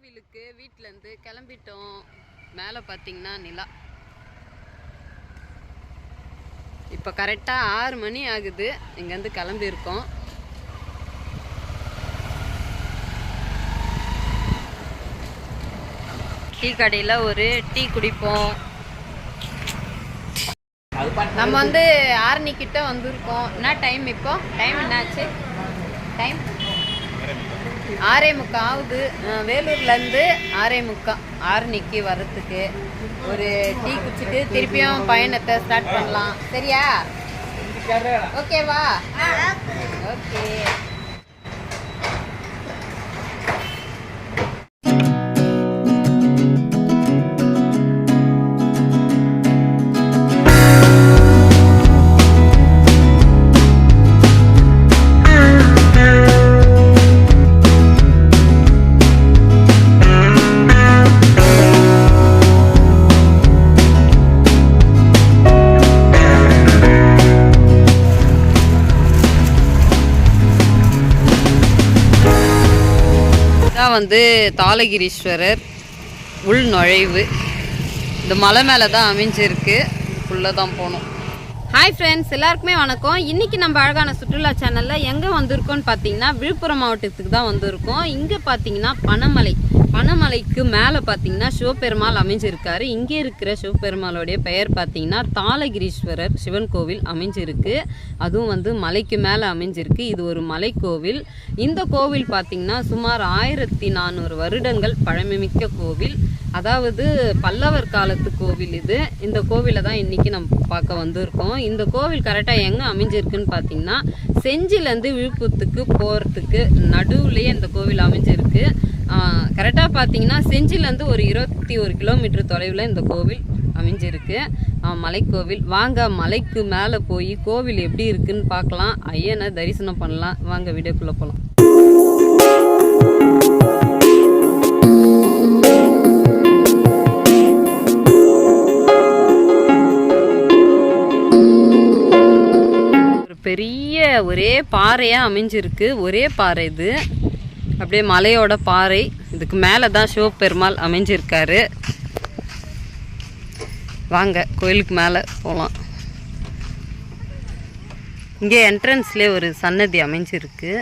கோவிலுக்கு வீட்டிலேருந்து கிளம்பிட்டோம். மேலே பார்த்தீங்கன்னா நிலா. இப்போ கரெக்டாக 6 மணி ஆகுது. இங்கேருந்து கிளம்பியிருக்கோம். டீ கடையில் ஒரு டீ குடிப்போம். நம்ம வந்து ஆரணிக்கிட்ட வந்திருக்கோம். என்ன டைம் இப்போ? டைம் என்னாச்சு? டைம் 6:45 ஆகுது. வேலூர்லேருந்து 6:45 ஆரணிக்கு வர்றதுக்கு. ஒரு டீ குடிச்சிட்டு திருப்பியும் பயணத்தை ஸ்டார்ட் பண்ணலாம். சரியா? ஓகேவா? ஓகே. வந்து தாளகிரீஸ்வரர் உள் நுழைவு. இந்த மலை மேலே தான் அமைஞ்சிருக்கு. உள்ளே தான் போகணும். ஹாய் ஃப்ரெண்ட்ஸ், எல்லாருக்குமே வணக்கம். இன்றைக்கி நம்ம அழகான சுற்றுலா சேனலில் எங்கே வந்திருக்கோன்னு பார்த்தீங்கன்னா விழுப்புரம் மாவட்டத்துக்கு தான் வந்திருக்கோம். இங்கே பார்த்தீங்கன்னா பனைமலைக்கு மேலே பார்த்தீங்கன்னா சிவபெருமாள் அமைஞ்சிருக்காரு. இங்கே இருக்கிற சிவபெருமாளுடைய பெயர் பார்த்தீங்கன்னா தாளகிரீஸ்வரர் சிவன் கோவில் அமைஞ்சிருக்கு. அதுவும் வந்து மலைக்கு மேலே அமைஞ்சிருக்கு. இது ஒரு மலை கோவில். இந்த கோவில் பார்த்தீங்கன்னா சுமார் 1400 வருடங்கள் பழமைமிக்க கோவில். அதாவது பல்லவர் காலத்து கோவில் இது. இந்த கோவிலை தான் இன்றைக்கி நம்ம பார்க்க வந்திருக்கோம். இந்த கோவில் கரெக்டாக எங்கே அமைஞ்சிருக்குன்னு பார்த்தீங்கன்னா செஞ்சிலேருந்து விழுப்புரத்துக்கு போகிறதுக்கு நடுவுலேயே இந்த கோவில் அமைஞ்சிருக்கு. கரெக்டாக பார்த்தீங்கன்னா செஞ்சிலேருந்து ஒரு 21 கிலோமீட்டர் தொலைவில் இந்த கோவில் அமைஞ்சிருக்கு. மலைக்கோவில். வாங்க மலைக்கு மேலே போய் கோவில் எப்படி இருக்குன்னு பார்க்கலாம். ஐயனை தரிசனம் பண்ணலாம். வாங்க வீடியோக்குள்ளே போகலாம். பெரிய ஒரே பாறையாக அமைஞ்சிருக்கு. ஒரே பாறை இது. அப்படியே மலையோட பாறை. இதுக்கு மேலே தான் சிவபெருமாள் அமைஞ்சிருக்காரு. வாங்க கோயிலுக்கு மேலே போகலாம். இங்கே என்ட்ரன்ஸ்லேயே ஒரு சன்னதி அமைஞ்சிருக்கு.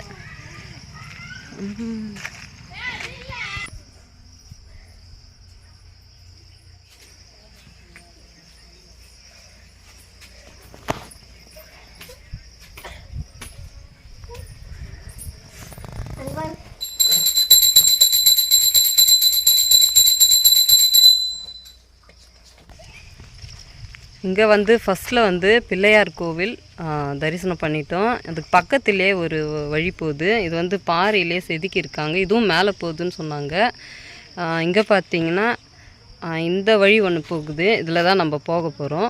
இங்கே வந்து ஃபஸ்ட்டில் வந்து பிள்ளையார் கோவில் தரிசனம் பண்ணிட்டோம். அதுக்கு பக்கத்துலேயே ஒரு வழி போகுது. இது வந்து பாறையிலே செதுக்கியிருக்காங்க. இதுவும் மேலே போகுதுன்னு சொன்னாங்க. இங்கே பார்த்தீங்கன்னா இந்த வழி ஒன்று போகுது. இதில் தான் நம்ம போக போகிறோம்.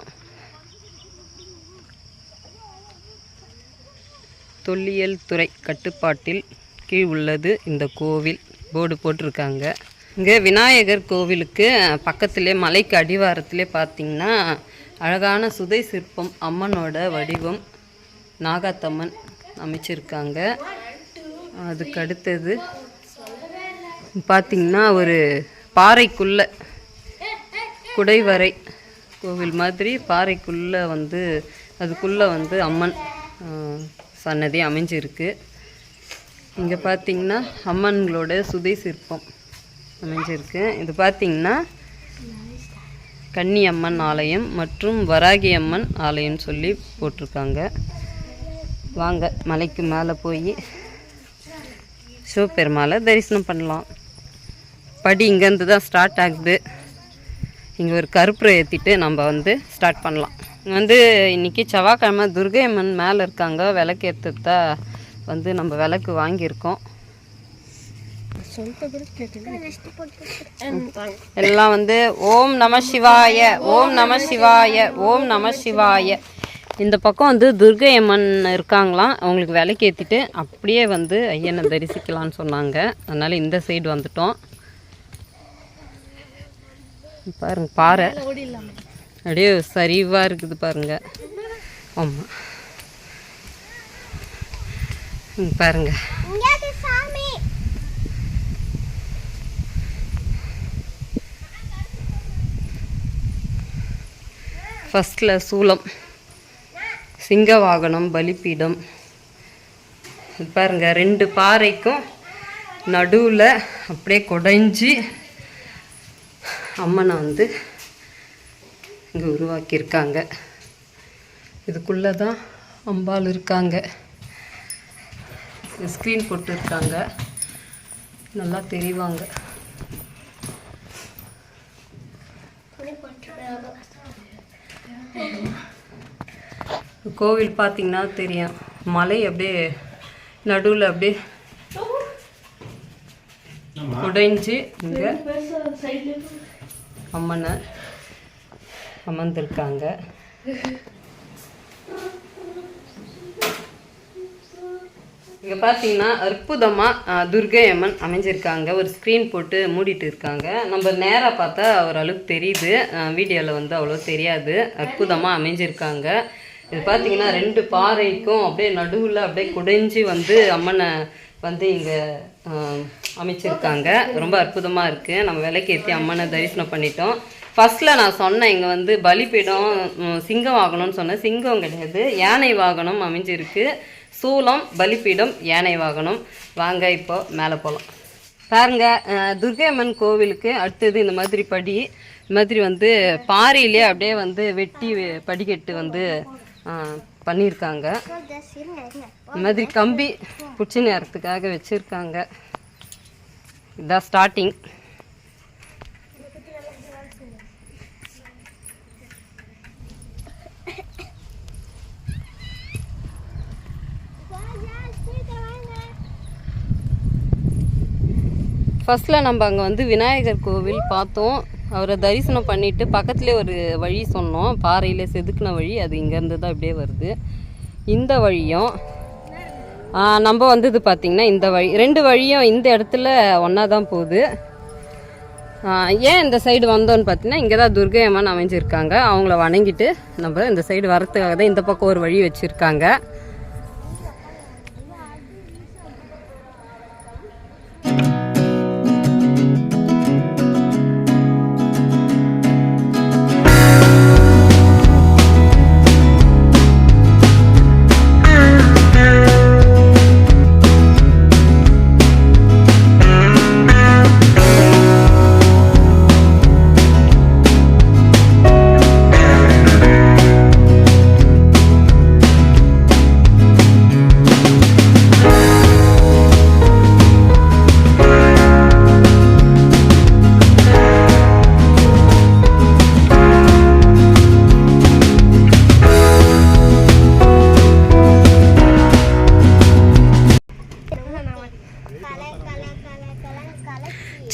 தொல்லியல் துறை கட்டுப்பாட்டில் கீழ் உள்ளது இந்த கோவில். போர்டு போட்டிருக்காங்க. இங்கே விநாயகர் கோவிலுக்கு பக்கத்துலேயே மலைக்கு அடிவாரத்துலேயே பார்த்தீங்கன்னா அழகான சுதை சிற்பம் அம்மனோட வடிவம் நாகாத்தம்மன் அமைச்சிருக்காங்க. அதுக்கு அடுத்தது பார்த்திங்கன்னா ஒரு பாறைக்குள்ளே குடைவரை கோவில் மாதிரி பாறைக்குள்ளே வந்து அதுக்குள்ளே வந்து அம்மன் சன்னதி அமைஞ்சிருக்கு. இங்கே பார்த்திங்கன்னா அம்மன்களோட சுதை சிற்பம் அமைஞ்சிருக்கு. இது பார்த்திங்கன்னா கன்னி அம்மன் ஆலயம் மற்றும் வராகி அம்மன் ஆலயம் சொல்லி போட்டிருக்காங்க. வாங்க மலைக்கு மேலே போய் சிவபெருமாளை தரிசனம் பண்ணலாம். படி இங்கேருந்து தான் ஸ்டார்ட் ஆகுது. இங்கே ஒரு கருப்புரை ஏற்றிட்டு நம்ம வந்து ஸ்டார்ட் பண்ணலாம். வந்து இன்றைக்கி செவ்வாய்க்கிழமை துர்கை அம்மன் மேலே இருக்காங்க. விளக்கேற்றத வந்து நம்ம விளக்கு வாங்கியிருக்கோம். எல்லாம் வந்து ஓம் நம சிவாய, ஓம் நம சிவாய, ஓம் நம சிவாய. இந்த பக்கம் வந்து துர்கை அம்மன் இருக்காங்களாம். அவங்களுக்கு விளக்கேற்றிட்டு அப்படியே வந்து ஐயனை தரிசிக்கலான்னு சொன்னாங்க. அதனால் இந்த சைடு வந்துட்டோம். பாருங்க பாறை அப்படியே சரிவாக இருக்குது பாருங்க. ஆமாம் பாருங்க ஃபஸ்ட்டில் சூலம், சிங்க வாகனம், பலிப்பீடம். பாருங்க 2 பாறைக்கும் நடுவில் அப்படியே குடைஞ்சி அம்மனை வந்து இங்கே உருவாக்கியிருக்காங்க. இதுக்குள்ளே தான் அம்பாள் இருக்காங்க. ஸ்க்ரீன் போட்டுருக்காங்க, நல்லா தெரிவாங்க. கோவில் பார்த்தீங்கன்னா தெரியும், மலை அப்படியே நடுவில் அப்படியே உடைஞ்சு இங்கே அம்மனை அமர்ந்திருக்காங்க. இங்கே பார்த்தீங்கன்னா அற்புதமாக துர்கை அம்மன் அமைஞ்சிருக்காங்க. ஒரு ஸ்க்ரீன் போட்டு மூடிட்டு இருக்காங்க. நம்ம நேராக பார்த்தா ஓரளவுக்கு தெரியுது, வீடியோவில் வந்து அவ்வளோ தெரியாது. அற்புதமாக அமைஞ்சிருக்காங்க. இது பார்த்தீங்கன்னா 2 பாறைக்கும் அப்படியே நடுவில் அப்படியே குடைஞ்சி வந்து அம்மனை வந்து இங்கே அமைச்சிருக்காங்க. ரொம்ப அற்புதமாக இருக்குது. நம்ம விலைக்கேற்றி அம்மனை தரிசனம் பண்ணிட்டோம். ஃபஸ்ட்டில் நான் சொன்னேன், இங்கே வந்து பலிப்பீடம், சிங்கம் வாகனம்னு சொன்னேன். சிங்கம் கிடையாது, யானை வாகனம் அமைஞ்சிருக்கு. சூலம், பலிப்பீடம், யானை வாகனம். வாங்க இப்போ மேலே போகலாம். பாருங்க, துர்கை அம்மன் கோவிலுக்கு அடுத்தது இந்த மாதிரி படி, இந்த மாதிரி வந்து பாறையிலே அப்படியே வந்து வெட்டி படிக்கட்டு வந்து பண்ணியிருக்காங்க. இந்த மாதிரி கம்பி பிடிச்சி நேரத்துக்காக வச்சுருக்காங்க. இதுதான் ஸ்டார்டிங். ஃபஸ்ட்டில் நம்ம அங்கே வந்து விநாயகர் கோவில் பார்த்தோம். அவரை தரிசனம் பண்ணிவிட்டு பக்கத்துலேயே ஒரு வழி சொன்னோம், பாறையில் செதுக்கின வழி. அது இங்கேருந்து தான் இப்படியே வருது. இந்த வழியும் நம்ம வந்தது பார்த்திங்கன்னா இந்த வழி, 2 வழியும் இந்த இடத்துல ஒன்றா தான் போகுது. ஏன் இந்த சைடு வந்தோன்னு பார்த்தீங்கன்னா, இங்கே தான் துர்கை அம்மன் அமைஞ்சிருக்காங்க. அவங்கள வணங்கிட்டு நம்ம இந்த சைடு வரத்துக்காக தான் இந்த பக்கம் ஒரு வழி வச்சுருக்காங்க.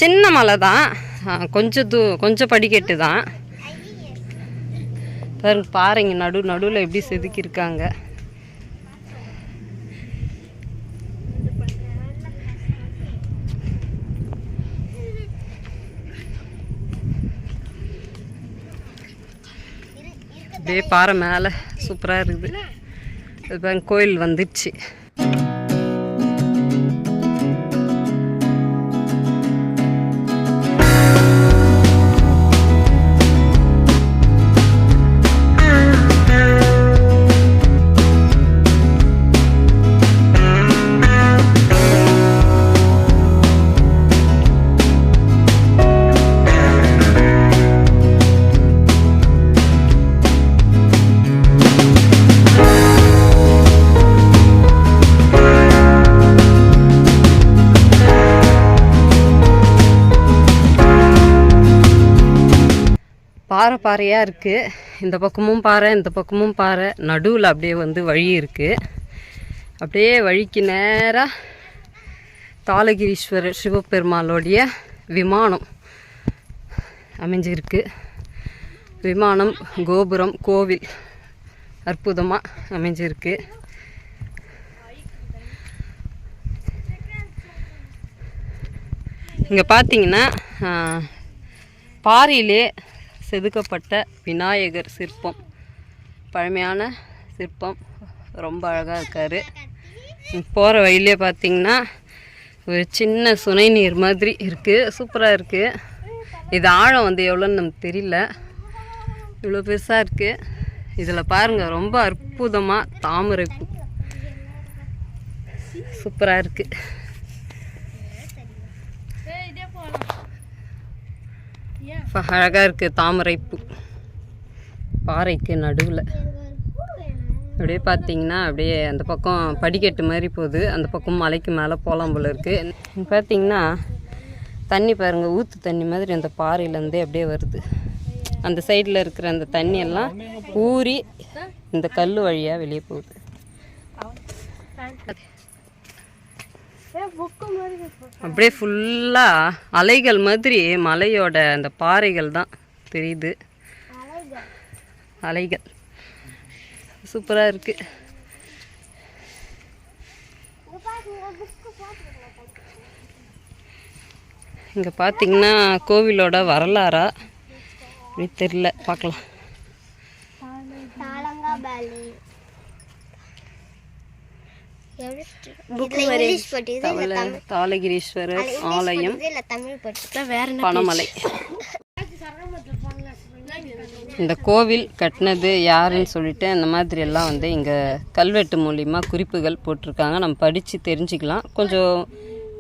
சின்ன மலை தான், கொஞ்சம் படிக்கட்டு தான். பாருங்க நடுவில் எப்படி செதுக்கியிருக்காங்க. அப்படியே பாறை மேலே சூப்பராக இருக்குது. இப்போ கோயில் வந்துடுச்சு. பாறையாக இருக்குது. இந்த பக்கமும் பாறை, இந்த பக்கமும் பாறை, நடுவில் அப்படியே வந்து வழி இருக்குது. அப்படியே வழிக்கு நேராக தாளகிரீஸ்வரர் சிவபெருமாளுடைய விமானம் அமைஞ்சிருக்கு. விமானம், கோபுரம், கோவில் அற்புதமாக அமைஞ்சிருக்கு. இங்கே பார்த்தீங்கன்னா பாறையிலே செதுக்கப்பட்ட விநாயகர் சிற்பம், பழமையான சிற்பம், ரொம்ப அழகாக இருக்கார். போகிற வழியிலே பார்த்திங்கன்னா ஒரு சின்ன சுனை நீர் மாதிரி இருக்குது, சூப்பராக இருக்குது. இது ஆழம் வந்து எவ்வளோன்னு நமக்கு தெரியல, இவ்வளோ பெருசாக இருக்குது. இதில் பாருங்கள் ரொம்ப அற்புதமாக தாமரைப்பூ சூப்பராக இருக்குது. அழகாக இருக்குது தாமரைப்பூ பாறைக்கு நடுவில். அப்படியே பார்த்தீங்கன்னா அப்படியே அந்த பக்கம் படிக்கட்டு மாதிரி போகுது, அந்த பக்கம் மலைக்கு மேலே போகலாம் போல இருக்குது. பார்த்தீங்கன்னா தண்ணி பாருங்கள் ஊற்று தண்ணி மாதிரி அந்த பாறையிலேருந்தே அப்படியே வருது. அந்த சைடில் இருக்கிற அந்த தண்ணியெல்லாம் ஊறி இந்த கல் வழியாக வெளியே போகுது. அப்படியே ஃபுல்லாக அலைகள் மாதிரி மலையோட அந்த பாறைகள் தான் தெரியுது. அலைகள் சூப்பராக இருக்குது. இங்கே பார்த்தீங்கன்னா கோவிலோட வரலாறா அப்படி தெரியல, பார்க்கலாம். தாளகிரீஸ்வரர் ஆலயம் பனமலை. இந்த கோவில் கட்டினது யாருன்னு சொல்லிட்டு அந்த மாதிரி எல்லாம் வந்து இங்கே கல்வெட்டு மூலிமா குறிப்புகள் போட்டிருக்காங்க. நம்ம படித்து தெரிஞ்சுக்கலாம். கொஞ்சம்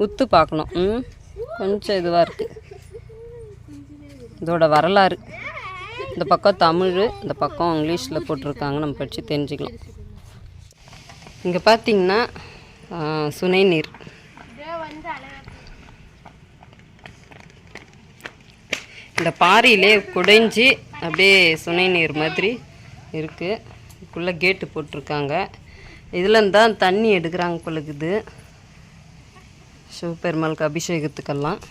உத்து பார்க்கணும், கொஞ்சம் இதுவாக இருக்குது. இதோட வரலாறு இந்த பக்கம் தமிழ், இந்த பக்கம் இங்கிலீஷில் போட்டிருக்காங்க. நம்ம படித்து தெரிஞ்சுக்கலாம். இங்கே பார்த்தீங்கன்னா சுனை நீர். இந்த பாறையிலே குடைஞ்சி அப்படியே சுனை நீர் மாதிரி இருக்குது. இதுக்குள்ளே கேட்டு போட்டிருக்காங்க. இதுலேருந்து தான் தண்ணி எடுக்கிறாங்க பழகுது சிவபெருமாளுக்கு அபிஷேகத்துக்கெல்லாம்.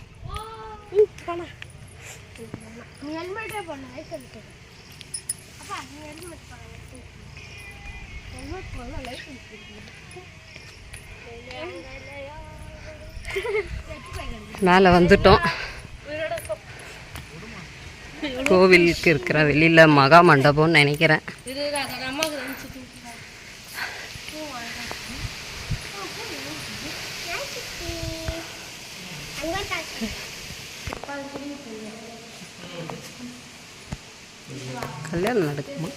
மேலே வந்துட்டோம். கோவிலுக்கு இருக்கிற வெளியில் மகா மண்டபம்னு நினைக்கிறேன். கல்யாணம் நடக்குமா?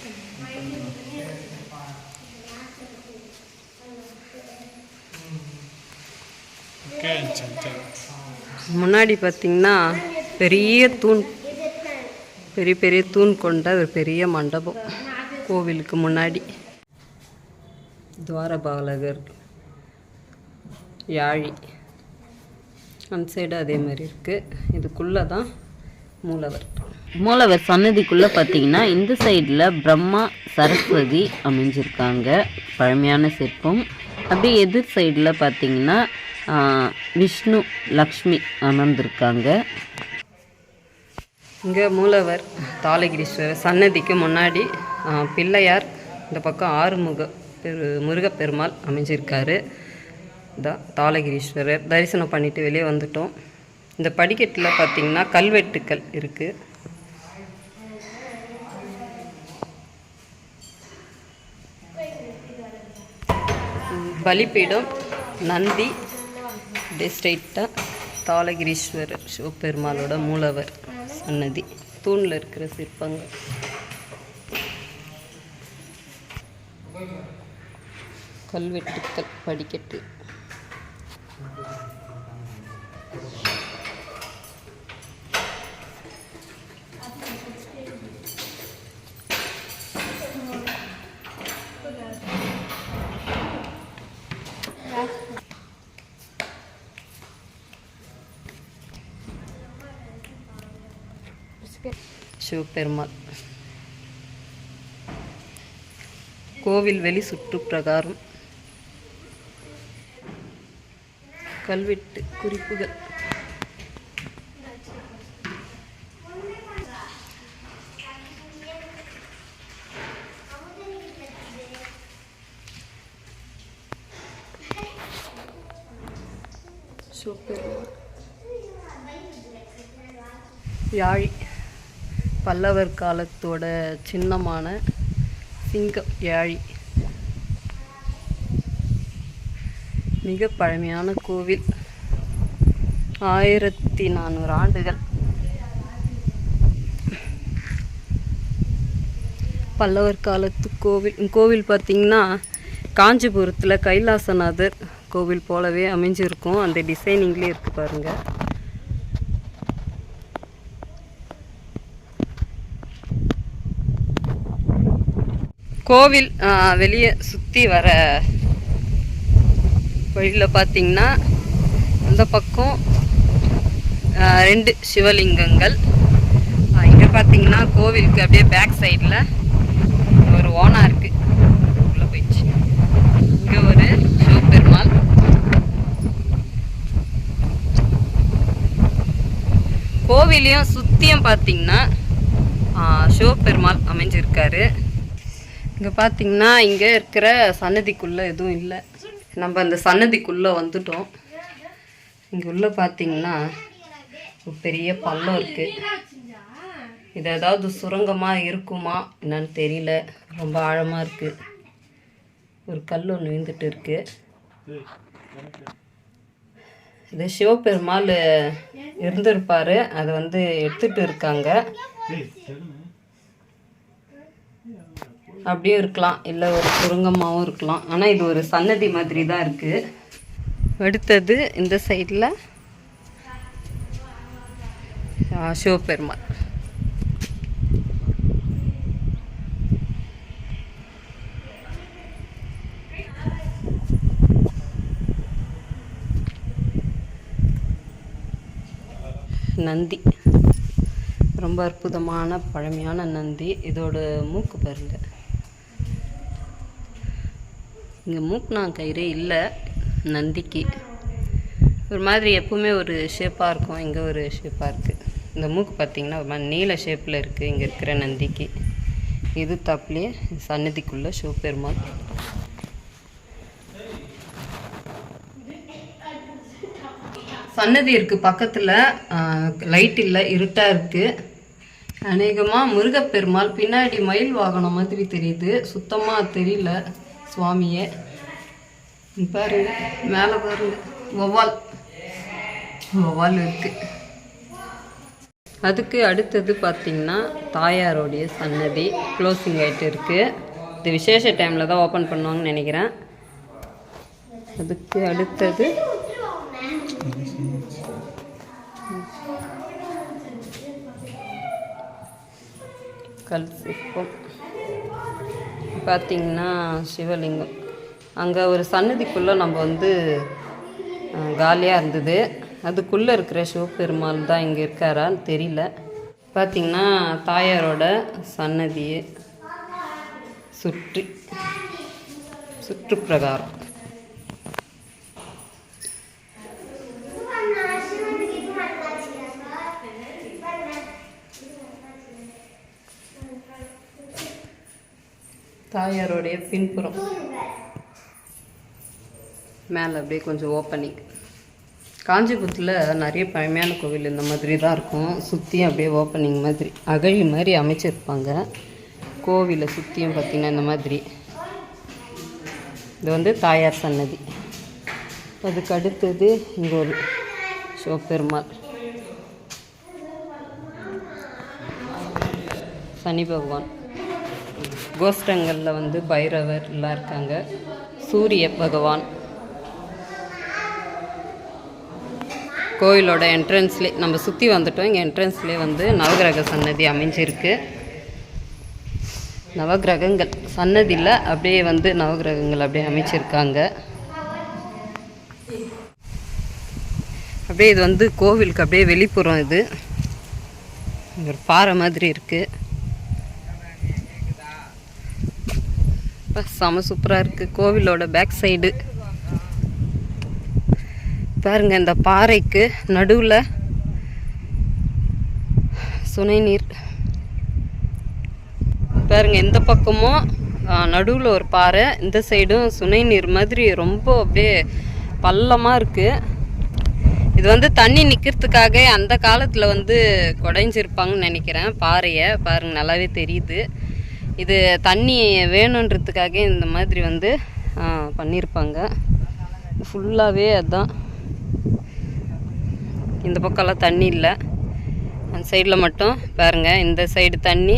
முன்னாடி பார்த்தீங்கன்னா பெரிய தூண், பெரிய பெரிய தூண் கொண்ட ஒரு பெரிய மண்டபம் கோவிலுக்கு முன்னாடி. துவாரபாலகர் யாழி அந்த சைடு அதே மாதிரி இருக்குது. இதுக்குள்ளே தான் மூலவர் சன்னதிக்குள்ளே பார்த்தீங்கன்னா இந்த சைடில் பிரம்மா சரஸ்வதி அமைஞ்சிருக்காங்க, பழமையான சிற்பம். அப்படியே எதிர் சைடில் பார்த்தீங்கன்னா விஷ்ணு லக்ஷ்மி அமர்ந்திருக்காங்க. இங்கே மூலவர் தாளகிரீஸ்வரர் சன்னதிக்கு முன்னாடி பிள்ளையார், இந்த பக்கம் ஆறுமுக முருகப்பெருமாள் அமைஞ்சிருக்காரு. இதான் தாளகிரீஸ்வரர். தரிசனம் பண்ணிவிட்டு வெளியே வந்துட்டோம். இந்த படிக்கட்டில் பார்த்திங்கன்னா கல்வெட்டுக்கள் இருக்குது. பலிப்பீடம், நந்தி, ஸ்ட்ரைட்டாக தாளகிரீஸ்வரர் சிவபெருமாளோட மூலவர் சன்னதி, தூணில் இருக்கிற சிற்பங்கள். கல்வெட்டுக்கள் படிக்கட்டு. சிவபெருமாள் கோவில் வெளி சுற்று பிரகாரம் கல்வெட்டு குறிப்புகள். யாழி பல்லவர் காலத்தோட சின்னமான சிங்கம் யாழி. மிக பழமையான கோவில், 1400 ஆண்டுகள். பல்லவர் காலத்து கோவில். கோவில் பார்த்திங்கன்னா காஞ்சிபுரத்தில் கைலாசநாதர் கோவில் போலவே அமைஞ்சிருக்கும். அந்த டிசைனிங்லேயே இருக்குது பாருங்கள். கோவில் வெளியே சுற்றி வர வழியில் பார்த்திங்கன்னா அந்த பக்கம் 2 சிவலிங்கங்கள். இங்கே பார்த்திங்கன்னா கோவிலுக்கு அப்படியே பேக் சைடில் ஒரு ஓனா இருக்குது, உள்ளே போயிடுச்சு. இங்கே ஒரு சிவபெருமாள். கோவிலையும் சுற்றியும் பார்த்திங்கன்னா சிவபெருமாள் அமைஞ்சிருக்காரு. இங்கே பார்த்திங்கன்னா இங்கே இருக்கிற சன்னதிக்குள்ளே எதுவும் இல்லை. நம்ம அந்த சன்னதிக்குள்ளே வந்துட்டோம். இங்கே உள்ளே பார்த்திங்கன்னா ஒரு பெரிய பள்ளம் இருக்குது. இது ஏதாவது சுரங்கமாக இருக்குமா என்னன்னு தெரியல. ரொம்ப ஆழமாக இருக்குது. ஒரு கல் ஒன்று விழுந்துட்டு இருக்குது. இது சிவபெருமாள் இருந்திருப்பார், அதை வந்து எடுத்துகிட்டு இருக்காங்க. அப்படியே இருக்கலாம், இல்லை ஒரு சுரங்கமாகவும் இருக்கலாம். ஆனால் இது ஒரு சன்னதி மாதிரி தான் இருக்குது. அடுத்தது இந்த சைடில் சிவபெருமாள். நந்தி ரொம்ப அற்புதமான பழமையான நந்தி. இதோட மூக்கு பாருங்கள். இங்கே மூக்குனாங்கயிறே இல்லை நந்திக்கு. ஒரு மாதிரி எப்பவுமே ஒரு ஷேப்பாக இருக்கும், இங்கே ஒரு ஷேப்பாக இருக்குது. இந்த மூக்கு பார்த்திங்கன்னா ஒரு மாதிரி நீல ஷேப்பில் இருக்குது இங்கே இருக்கிற நந்திக்கு. இது தப்புலேயே சன்னதிக்குள்ளே சிவபெருமாள். சன்னதி இருக்குது பக்கத்தில். லைட் இல்லை, இருட்டாக இருக்குது. அநேகமாக முருகப்பெருமாள். பின்னாடி மயில் வாகனம் மாதிரி தெரியுது, சுத்தமாக தெரியல சுவாமியே. பாருங்க மேலே பாருங்க, வௌவால் இருக்குது. அதுக்கு அடுத்தது பார்த்திங்கன்னா தாயாரோடைய சன்னதி க்ளோசிங் ஆகிட்டு இருக்குது. இது விசேஷ டைமில் தான் ஓப்பன் பண்ணுவாங்கன்னு நினைக்கிறேன். அதுக்கு அடுத்தது கல் சிற்பம் பார்த்திங்கன்னா சிவலிங்கம். அங்கே ஒரு சன்னதிக்குள்ளே நம்ம வந்து காலியாக இருந்தது. அதுக்குள்ளே இருக்கிற சிவபெருமாள் தான் இங்கே இருக்காரான்னு தெரியல. பார்த்திங்கன்னா தாயாரோட சன்னதியை சுற்றுப்பிரகாரம். தாயாரோடைய பின்புறம் மேலே அப்படியே கொஞ்சம் ஓப்பனிங். காஞ்சிபுரத்தில் நிறைய பழமையான கோவில் இந்த மாதிரி தான் இருக்கும். சுற்றியும் அப்படியே ஓப்பனிங் மாதிரி அகழி மாதிரி அமைச்சிருப்பாங்க. கோவிலை சுற்றியும் பார்த்திங்கன்னா இந்த மாதிரி. இது வந்து தாயார் சன்னதி. அதுக்கு அடுத்தது இங்கே ஒரு சிவபெருமாள், சனி பகவான். கோஷ்டங்களில் வந்து பைரவர் எல்லாம் இருக்காங்க. சூரிய பகவான். கோயிலோட என்ட்ரன்ஸ்லேயே நம்ம சுற்றி வந்துட்டோம். இங்கே என்ட்ரன்ஸ்லேயே வந்து நவகிரக சன்னதி அமைஞ்சிருக்கு. நவகிரகங்கள் சன்னதியில் அப்படியே வந்து நவகிரகங்கள் அப்படியே அமைச்சிருக்காங்க. அப்படியே இது வந்து கோவிலுக்கு அப்படியே வெளிப்புறம். இது ஒரு பாறை மாதிரி இருக்குது. செம சூப்பராக இருக்குது. கோவிலோட பேக் சைடு பாருங்க. இந்த பாறைக்கு நடுவில் சுனை நீர் பாருங்க. இந்த பக்கமும் நடுவில் ஒரு பாறை, இந்த சைடும் சுனை நீர் மாதிரி ரொம்ப அப்படியே பள்ளமாக இருக்குது. இது வந்து தண்ணி நிற்கிறதுக்காக அந்த காலத்தில் வந்து குடைஞ்சிருப்பாங்கன்னு நினைக்கிறேன். பாறையை பாருங்கள், நல்லாவே தெரியுது. இது தண்ணி வேணுன்றதுக்காக இந்த மாதிரி வந்து பண்ணியிருப்பாங்க. ஃபுல்லாகவே அதுதான். இந்த பக்கம்லாம் தண்ணி இல்லை, அந்த சைடில் மட்டும் பாருங்கள். இந்த சைடு தண்ணி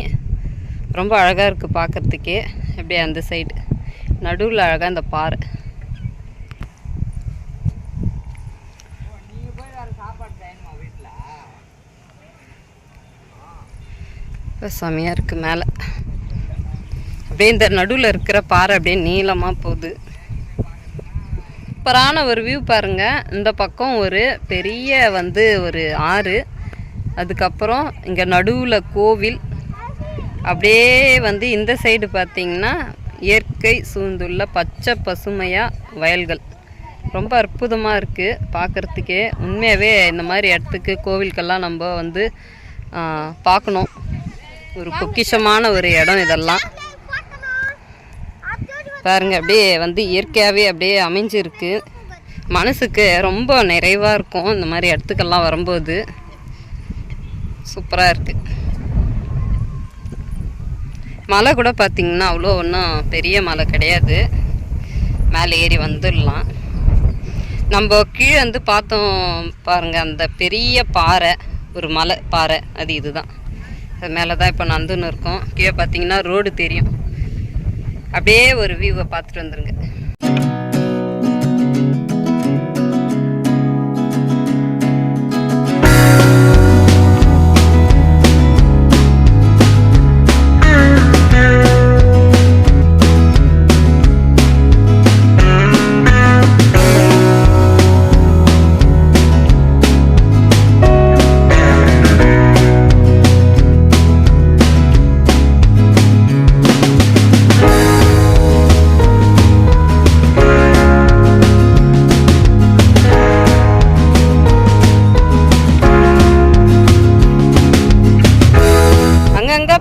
ரொம்ப அழகாக இருக்குது பார்க்குறதுக்கே. அப்படியே அந்த சைடு நடுவில் அழகாக இந்த பாறை. செமையாக இருக்குது மேலே. அப்படியே இந்த நடுவில் இருக்கிற பாறை அப்படியே நீளமாக போகுது. சூப்பரான ஒரு வியூ பாருங்கள். இந்த பக்கம் ஒரு பெரிய ஒரு ஆறு, அதுக்கப்புறம் இங்கே நடுவில் கோவில், அப்படியே இந்த சைடு பார்த்திங்கன்னா இயற்கை சூழ்ந்துள்ள பச்சை பசுமையாக வயல்கள். ரொம்ப அற்புதமாக இருக்குது பார்க்குறதுக்கே. உண்மையாகவே இந்த மாதிரி இடத்துக்கு கோவிலுக்கெல்லாம் நம்ம பார்க்கணும். ஒரு பொக்கிஷமான ஒரு இடம் இதெல்லாம் பாருங்க. அப்படியே இயற்கையாகவே அப்படியே அமைஞ்சிருக்கு. மனசுக்கு ரொம்ப நிறைவாக இருக்கும் இந்த மாதிரி இடத்துக்கெல்லாம் வரும்போது. சூப்பராக இருக்குது. மலை கூட பார்த்திங்கன்னா அவ்வளோ ஒன்றும் பெரிய மலை கிடையாது. மேலே ஏறி வந்துடலாம். நம்ம கீழே பார்த்தோம் பாருங்கள், அந்த பெரிய பாறை, ஒரு மலை பாறை, அது இதுதான். அது மேலே தான் இப்போ நந்துன்னு இருக்கோம். கீழே பார்த்தீங்கன்னா ரோடு தெரியும். அப்படியே ஒரு வியூவை பார்த்துட்டு வந்துருங்க.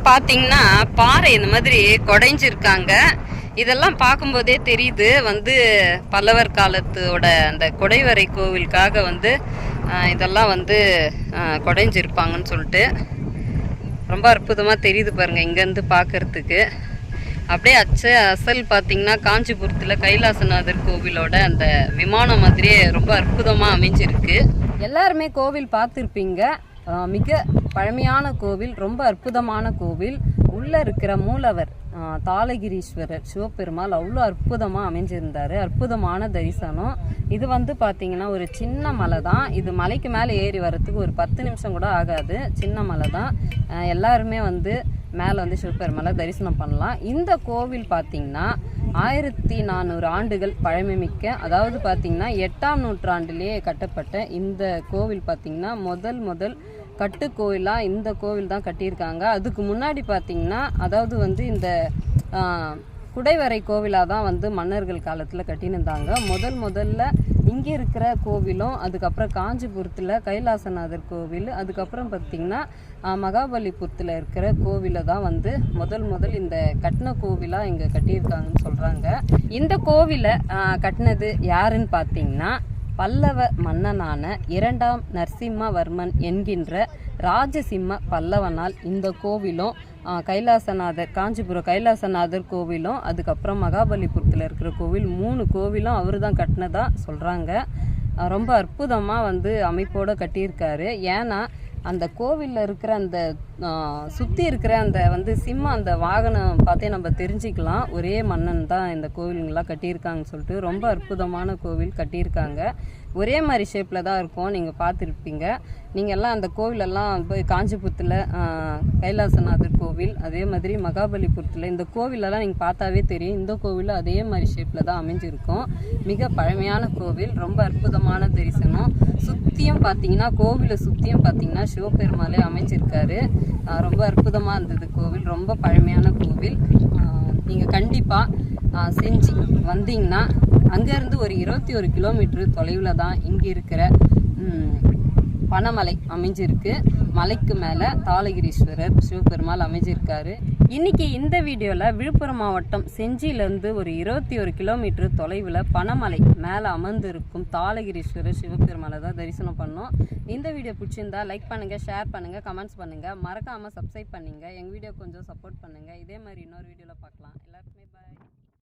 பார்த்தீங்கன்னா பாறை இந்த மாதிரி குடைஞ்சிருக்காங்க. இதெல்லாம் பார்க்கும்போதே தெரியுது பல்லவர் காலத்தோட அந்த குடைவரை கோவிலுக்காக இதெல்லாம் குடைஞ்சிருப்பாங்கன்னு சொல்லிட்டு ரொம்ப அற்புதமாக தெரியுது பாருங்கள் இங்கேருந்து பார்க்குறதுக்கு. அப்படியே அசல் பார்த்திங்கன்னா காஞ்சிபுரத்தில் கைலாசநாதர் கோவிலோட அந்த விமானம் மாதிரியே ரொம்ப அற்புதமாக அமைஞ்சிருக்கு. எல்லாருமே கோவில் பார்த்துருப்பீங்க. மிக பழமையான கோவில், ரொம்ப அற்புதமான கோவில். உள்ளே இருக்கிற மூலவர் தாளகிரீஸ்வரர் சிவபெருமாள் அவ்வளோ அற்புதமாக அமைஞ்சிருந்தார். அற்புதமான தரிசனம். இது பார்த்தீங்கன்னா ஒரு சின்ன மலை தான். இது மலைக்கு மேலே ஏறி வர்றதுக்கு ஒரு 10 நிமிஷம் கூட ஆகாது. சின்ன மலை தான். எல்லாருமே மேலே சிவபெருமாளை தரிசனம் பண்ணலாம். இந்த கோவில் பார்த்திங்கன்னா 1400 ஆண்டுகள் பழமைமிக்க, அதாவது பார்த்திங்கன்னா 8ஆம் நூற்றாண்டிலேயே கட்டப்பட்ட இந்த கோவில் பார்த்திங்கன்னா முதல் கட்டுக்கோவிலாக இந்த கோவில் தான் கட்டியிருக்காங்க. அதுக்கு முன்னாடி பார்த்திங்கன்னா அதாவது இந்த குடைவரை கோவிலாக தான் மன்னர்கள் காலத்தில் கட்டியிருந்தாங்க. முதல்ல இங்கே இருக்கிற கோவிலும், அதுக்கப்புறம் காஞ்சிபுரத்தில் கைலாசநாதர் கோவில், அதுக்கப்புறம் பார்த்திங்கன்னா மகாபலிபுரத்தில் இருக்கிற கோவிலை தான் முதல் இந்த கட்டின கோவிலாக இங்கே கட்டியிருக்காங்கன்னு சொல்கிறாங்க. இந்த கோவிலை கட்டினது யாருன்னு பார்த்திங்கன்னா பல்லவ மன்னனான 2ஆம் நரசிம்மவர்மன் என்கின்ற ராஜசிம்ம பல்லவனால் இந்த கோவிலும் காஞ்சிபுரம் கைலாசநாதர் கோவிலும், அதுக்கப்புறம் மகாபலிபுரத்தில் இருக்கிற கோவில், 3 கோவிலும் அவர் தான் கட்டினதா சொல்கிறாங்க. ரொம்ப அற்புதமாக அமைப்போடு கட்டியிருக்காரு. ஏன்னா அந்த கோவிலில் இருக்கிற அந்த சுற்றி இருக்கிற அந்த சிம்மம், அந்த வாகனம் பார்த்தே நம்ம தெரிஞ்சுக்கலாம் ஒரே மன்னன் தான் இந்த கோவிலுங்கெல்லாம் கட்டியிருக்காங்கன்னு சொல்லிட்டு. ரொம்ப அற்புதமான கோவில் கட்டியிருக்காங்க. ஒரே மாதிரி ஷேப்பில் தான் இருக்கும். நீங்கள் பார்த்துருப்பீங்க. நீங்கள் எல்லாம் அந்த கோவிலெல்லாம் போய் காஞ்சிபுரத்தில் கைலாசநாதர் கோவில், அதே மாதிரி மகாபலிபுரத்தில் இந்த கோவிலெல்லாம் நீங்கள் பார்த்தாவே தெரியும். இந்த கோவிலும் அதே மாதிரி ஷேப்பில் தான் அமைஞ்சிருக்கும். மிக பழமையான கோவில், ரொம்ப அற்புதமான தரிசனம். சுற்றியும் பார்த்தீங்கன்னா கோவிலை சுற்றியும் பார்த்தீங்கன்னா சிவபெருமாளே அமைஞ்சிருக்காரு. ரொம்ப அற்புதமாக இருந்தது கோவில். ரொம்ப பழமையான கோவில். நீங்கள் கண்டிப்பாக செஞ்சு வந்தீங்கன்னா அங்கேருந்து ஒரு 21 கிலோமீட்டர் தொலைவில் தான் இங்கே இருக்கிற பனமலை அமைஞ்சிருக்கு. மலைக்கு மேலே தாளகிரீஸ்வரர் சிவபெருமாள் அமைஞ்சிருக்காரு. இன்னைக்கு இந்த வீடியோவில் விழுப்புரம் மாவட்டம் செஞ்சியிலேருந்து ஒரு 21 கிலோமீட்டர் தொலைவில் பனமலை மேலே அமர்ந்திருக்கும் தாளகிரீஸ்வரர் சிவபெருமாளை தான் தரிசனம் பண்ணோம். இந்த வீடியோ பிடிச்சிருந்தா லைக் பண்ணுங்கள், ஷேர் பண்ணுங்கள், கமெண்ட்ஸ் பண்ணுங்கள், மறக்காமல் சப்ஸ்கிரைப் பண்ணுங்கள். எங்கள் வீடியோ கொஞ்சம் சப்போர்ட் பண்ணுங்கள். இதே மாதிரி இன்னொரு வீடியோவில் பார்க்கலாம். எல்லாருக்குமே பாய்.